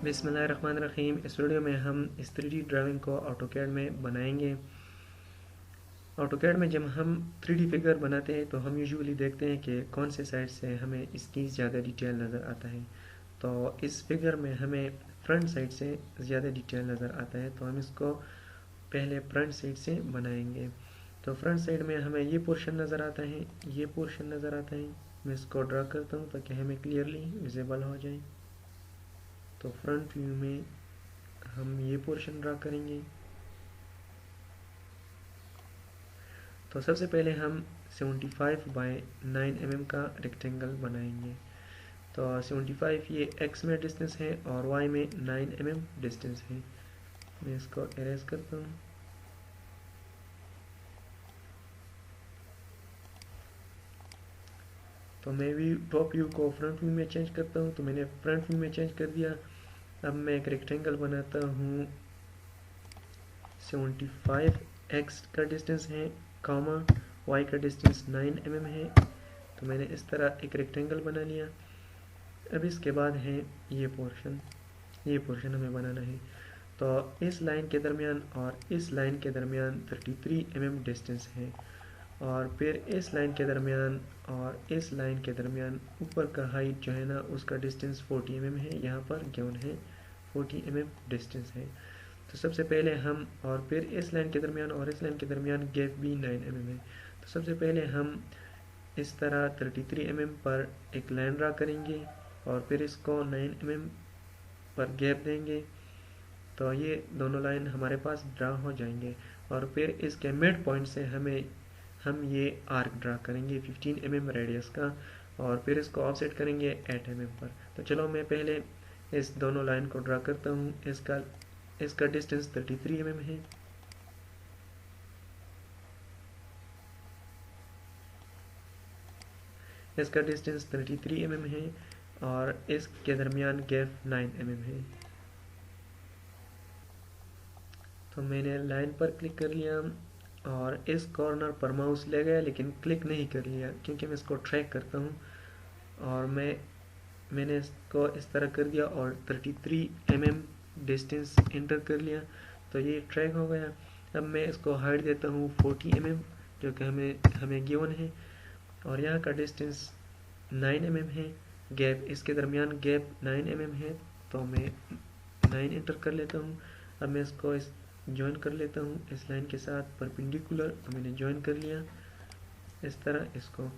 बिस्मिल्लाहिर्रहमानिर्रहीम। इस वीडियो में हम इस 3D ड्राइंग को ऑटोकैड में बनाएंगे। ऑटोकैड में जब हम 3D फिगर बनाते हैं तो हम यूजुअली देखते हैं कि कौन से साइड से हमें इसकी ज़्यादा डिटेल नज़र आता है। तो इस फिगर में हमें फ्रंट साइड से ज़्यादा डिटेल नज़र आता है, तो हम इसको पहले फ्रंट साइड से बनाएंगे। तो फ्रंट साइड में हमें ये पोर्शन नज़र आता है, ये पोर्शन नज़र आता है। मैं इसको ड्रा करता हूँ ताकि हमें क्लियरली विजिबल हो जाए। तो फ्रंट व्यू में हम ये पोर्शन ड्रा करेंगे। तो सबसे पहले हम 75 बाय 9 mm का रेक्टेंगल बनाएंगे। तो 75 ये x में डिस्टेंस है और y में 9 mm डिस्टेंस है। मैं इसको इरेज करता हूँ। तो मैं भी टॉप व्यू को फ्रंट व्यू में चेंज करता हूँ, तो मैंने फ्रंट व्यू में चेंज कर दिया। अब मैं एक रेक्टेंगल बनाता हूँ। 75 x का डिस्टेंस है, कॉमा y का डिस्टेंस 9 mm है। तो मैंने इस तरह एक रेक्टेंगल बना लिया। अब इसके बाद है ये पोर्शन हमें बनाना है। तो इस लाइन के दरमियान और इस लाइन के दरमियान 33 mm डिस्टेंस है, और फिर इस लाइन के दरमियान और इस लाइन के दरमियान ऊपर का हाइट जो है ना, उसका डिस्टेंस 40 mm है। यहाँ पर गिवन है 40 mm डिस्टेंस है। तो सबसे पहले हम, और फिर इस लाइन के दरमियान और इस लाइन के दरमियान गैप भी 9 mm है। तो सबसे पहले हम इस तरह 33 mm पर एक लाइन ड्रा करेंगे और फिर इसको 9 mm पर गैप देंगे। तो ये दोनों लाइन हमारे पास ड्रा हो जाएंगे, और फिर इसके मिड पॉइंट से हम ये आर्क ड्रा करेंगे 15 mm रेडियस का, और फिर इसको ऑफसेट करेंगे 8 mm पर। तो चलो मैं पहले इस दोनों लाइन को ड्रा करता हूँ। इसका डिस्टेंस 33 mm है। इसका डिस्टेंस 33 mm है और इसके दरमियान गैप 9 mm है। तो मैंने लाइन पर क्लिक कर लिया और इस कॉर्नर पर माउस ले गया, लेकिन क्लिक नहीं कर लिया क्योंकि मैं इसको ट्रैक करता हूँ। और मैंने इसको इस तरह कर दिया और 33 mm डिस्टेंस एंटर कर लिया, तो ये ट्रैक हो गया। अब मैं इसको हाइट देता हूँ 40 mm, जो कि हमें गिवन है, और यहाँ का डिस्टेंस 9 mm है। गैप, इसके दरमियान गैप 9 mm है, तो मैं 9 एंटर कर लेता हूँ। अब मैं इसको ज्वाइन कर लेता हूँ इस लाइन के साथ परपेंडिकुलर। तो मैंने ज्वाइन कर लिया इस तरह इसको।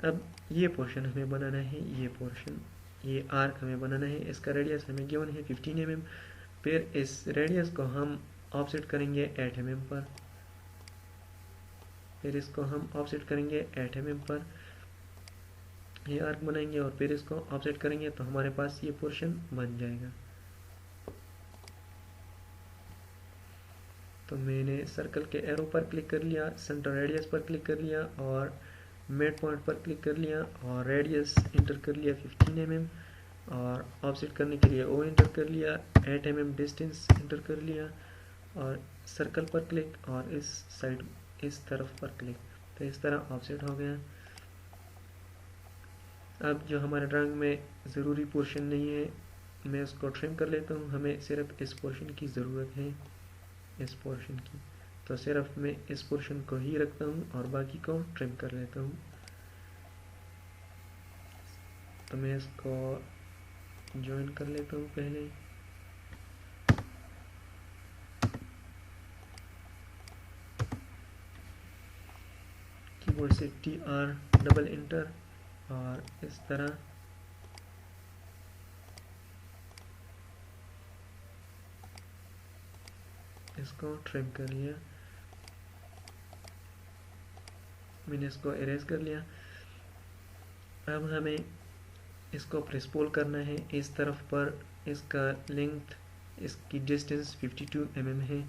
अब ये पोर्शन हमें बनाना है, ये आर्क हमें बनाना है। इसका रेडियस हमें गिवन है 15 mm। फिर इस रेडियस को हम ऑफसेट करेंगे 8 mm पर। फिर इसको हम ऑफसेट करेंगे 8 mm पर, ये आर्क बनाएंगे और फिर इसको ऑफसेट करेंगे, तो हमारे पास ये पोर्शन बन जाएगा। तो मैंने सर्कल के एरो पर क्लिक कर लिया, सेंटर रेडियस पर क्लिक कर लिया और मिड पॉइंट पर क्लिक कर लिया, और रेडियस इंटर कर लिया 15 mm, और ऑफसेट करने के लिए ओ इंटर कर लिया, 8 mm डिस्टेंस इंटर कर लिया, और सर्कल पर क्लिक और इस साइड इस तरफ पर क्लिक। तो इस तरह ऑफसेट हो गया। अब जो हमारे ड्राइंग में ज़रूरी पोर्शन नहीं है, मैं उसको ट्रिम कर लेता हूँ। हमें सिर्फ इस पोर्शन की ज़रूरत है, इस पोर्शन की। तो सिर्फ मैं इस पोर्शन को ही रखता हूँ और बाकी को ट्रिम कर लेता हूँ। तो मैं इसको ज्वाइन कर लेता हूँ पहले। कीबोर्ड से TR डबल इंटर, और इस तरह इसको ट्रिम कर लिया। मैंने इसको इरेज कर लिया। अब हमें इसको प्रेस पुल करना है इस तरफ पर। इसका लेंथ, इसकी डिस्टेंस 52 mm है,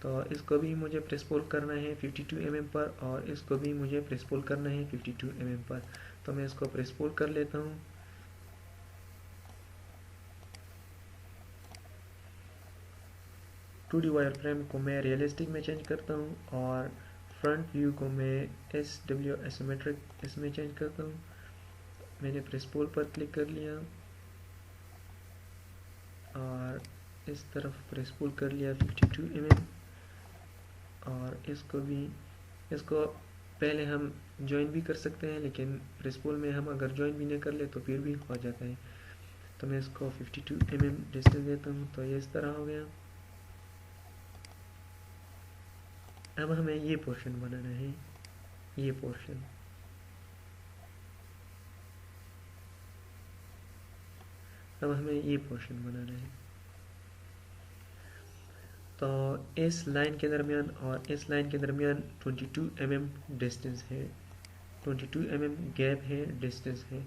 तो इसको भी मुझे प्रेस पुल करना है 52 mm पर, और इसको भी मुझे प्रेस पुल करना है 52 mm पर। तो मैं इसको प्रेस पुल कर लेता हूँ। 2D वायर फ्रेम को मैं रियलिस्टिक में चेंज करता हूँ, और फ्रंट व्यू को मैं SW एसोमेट्रिक इसमें चेंज करता हूँ। मैंने प्रेस पुल पर क्लिक कर लिया। और इस तरफ प्रेस पुल कर लिया 52 mm, और इसको पहले हम ज्वाइन भी कर सकते हैं, लेकिन प्रेस पुल में हम अगर ज्वाइन भी नहीं कर ले तो फिर भी हो जाता है। तो मैं इसको 52 mm डिस्टेंस देता हूँ, तो ये इस तरह हो गया। अब हमें ये पोर्शन बनाना है, ये पोर्शन। अब हमें ये पोर्शन बनाना है। तो इस लाइन के दरमियान और इस लाइन के दरमियान 22 mm डिस्टेंस है, 22 mm गैप है, डिस्टेंस है।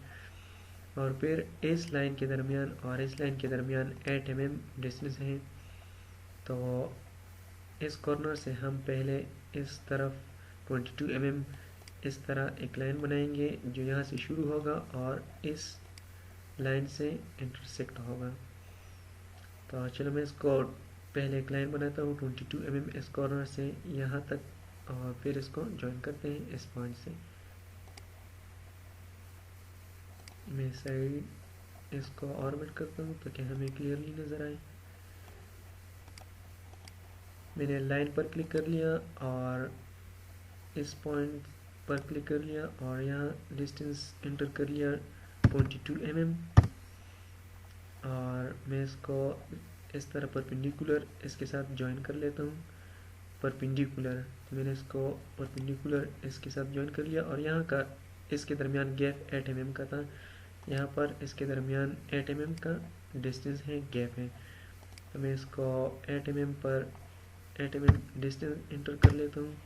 और फिर इस लाइन के दरमियान और इस लाइन के दरमियान 8 mm डिस्टेंस है। तो इस कॉर्नर से हम पहले इस तरफ 22 mm इस तरह एक लाइन बनाएंगे जो यहाँ से शुरू होगा और इस लाइन से इंटरसेक्ट होगा। तो चलो मैं इसको पहले एक लाइन बनाता हूँ 22 mm इस कॉर्नर से यहाँ तक, और फिर इसको ज्वाइन करते हैं इस पॉइंट से। मैं साइड इसको ऑर्बिट करता हूँ ताकि हमें क्लियरली नज़र आए। मैंने लाइन पर क्लिक कर लिया और इस पॉइंट पर क्लिक कर लिया और यहाँ डिस्टेंस एंटर कर लिया 22 mm, और मैं इसको इस तरह परपेंडिकुलर इसके साथ ज्वाइन कर लेता हूँ। परपेंडिकुलर, मैंने इसको परपेंडिकुलर इसके साथ ज्वाइन कर लिया, और यहाँ का इसके दरमियान गैप 8 mm का था, यहाँ पर इसके दरमियान 8 mm का डिस्टेंस है, गैप है। तो मैं इसको 8 mm पर 8 mm डिस्टेंस इंटर कर लेता हूँ,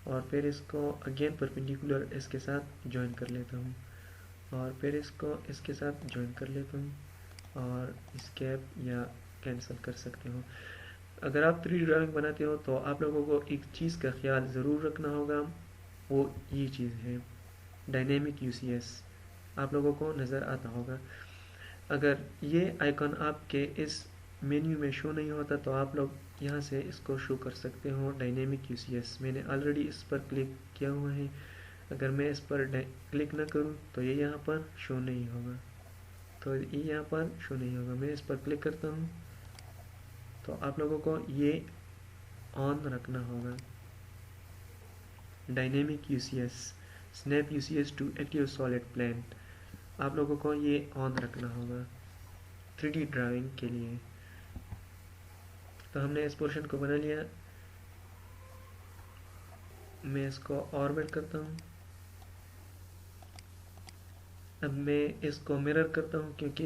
और फिर इसको अगेन परपेंडिकुलर इसके साथ ज्वाइन कर लेता हूँ, और फिर इसको इसके साथ ज्वाइन कर लेता हूँ, और इस गैप या कैंसिल कर सकते हो। अगर आप 3D ड्राइंग बनाते हो तो आप लोगों को एक चीज़ का ख्याल ज़रूर रखना होगा, वो ये चीज़ है डायनेमिक यूसीएस। आप लोगों को नज़र आता होगा। अगर ये आइकन आपके इस मेन्यू में शो नहीं होता तो आप लोग यहाँ से इसको शो कर सकते हो, डायनेमिक यूसीएस। मैंने ऑलरेडी इस पर क्लिक किया हुआ है। अगर मैं इस पर क्लिक ना करूँ तो ये यहाँ पर शो नहीं होगा, तो ये यहाँ पर शो नहीं होगा। मैं इस पर क्लिक करता हूँ तो आप लोगों को ये ऑन रखना होगा, dynamic UCS, snap UCS to active solid plane. आप लोगों को ये ऑन रखना होगा 3D ड्राइंग के लिए। तो हमने इस पोर्शन को बना लिया। मैं इसको ऑर्बिट करता हूँ। अब मैं इसको मिरर करता हूँ क्योंकि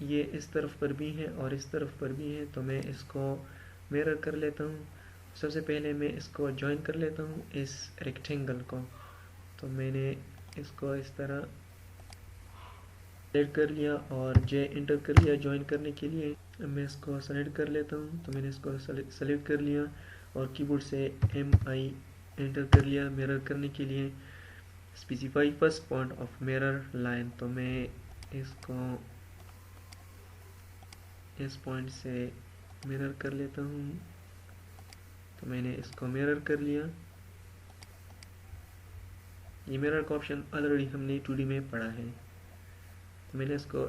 ये इस तरफ पर भी है और इस तरफ पर भी है, तो मैं इसको मिरर कर लेता हूँ। सबसे पहले मैं इसको ज्वाइन कर लेता हूँ इस रेक्टेंगल को। तो मैंने इसको इस तरह सेलेक्ट कर लिया और जे इंटर कर लिया ज्वाइन करने के लिए। अब मैं इसको सेलेक्ट कर लेता हूँ, तो मैंने इसको सेलेक्ट कर लिया और कीबोर्ड से MI एंटर कर लिया मिरर करने के लिए। Specify first point of mirror line, तो मैं इसको इस पॉइंट से मिरर कर लेता हूँ। तो मैंने इसको मिरर कर लिया। ये मिरर का ऑप्शन ऑलरेडी हमने 2D में पढ़ा है, तो मैंने इसको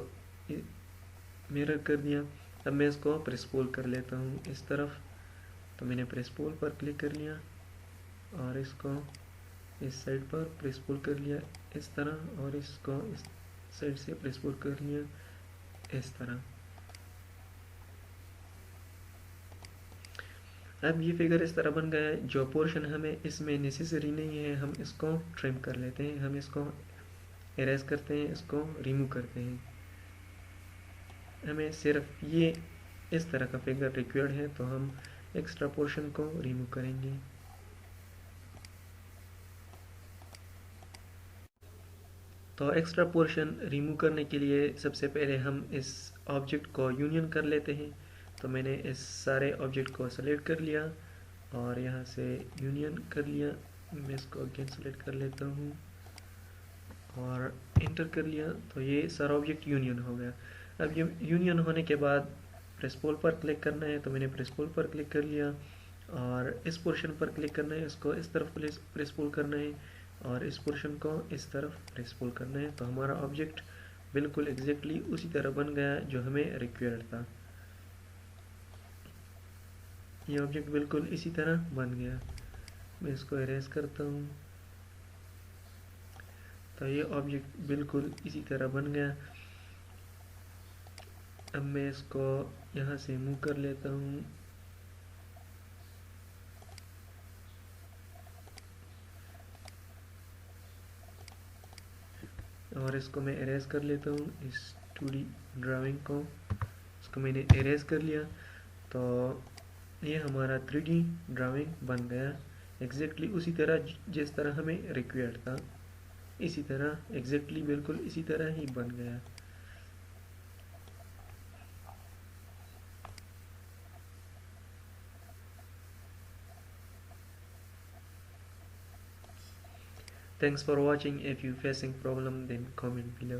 मिरर कर दिया। अब मैं इसको प्रेस पुल कर लेता हूँ इस तरफ। तो मैंने प्रेस पुल पर क्लिक कर लिया और इसको इस साइड पर प्रेस पुल कर लिया इस तरह, और इसको इस साइड से प्रेस पुल कर लिया इस तरह। अब ये फिगर इस तरह बन गया है। जो पोर्शन हमें इसमें नेसेसरी नहीं है हम इसको ट्रिम कर लेते हैं, हम इसको इरेज करते हैं, इसको रिमूव करते हैं। हमें सिर्फ ये इस तरह का फिगर रिक्वायर्ड है, तो हम एक्स्ट्रा पोर्शन को रिमूव करेंगे। तो एक्स्ट्रा पोर्शन रिमूव करने के लिए सबसे पहले हम इस ऑब्जेक्ट को यूनियन कर लेते हैं। तो मैंने इस सारे ऑब्जेक्ट को सेलेक्ट कर लिया और यहाँ से यूनियन कर लिया। मैं इसको अगेन सेलेक्ट कर लेता हूँ और इंटर कर लिया, तो ये सारा ऑब्जेक्ट यूनियन हो गया। अब ये यूनियन होने के बाद प्रेस पुल पर क्लिक करना है, तो मैंने प्रेस पुल पर क्लिक कर लिया और इस पोर्शन पर क्लिक करना है, इसको इस तरफ प्रेस पुल करना है और इस पोर्शन को इस तरफ प्रेस पुल करना है। तो हमारा ऑब्जेक्ट बिल्कुल एग्जैक्टली उसी तरह बन गया जो हमें रिक्वायर्ड था। ये ऑब्जेक्ट बिल्कुल इसी तरह बन गया। मैं इसको इरेज करता हूँ, तो ये ऑब्जेक्ट बिल्कुल इसी तरह बन गया। अब मैं इसको यहाँ से मूव कर लेता हूँ, और इसको मैं इरेज कर लेता हूँ। इस 2D ड्राइंग को, इसको मैंने इरेज कर लिया। तो ये हमारा 3D ड्राइंग बन गया एग्जैक्टली उसी तरह जिस तरह हमें रिक्वायर्ड था। इसी तरह एग्जैक्टली बिल्कुल इसी तरह ही बन गया। Thanks for watching. If you facing problem, then comment below.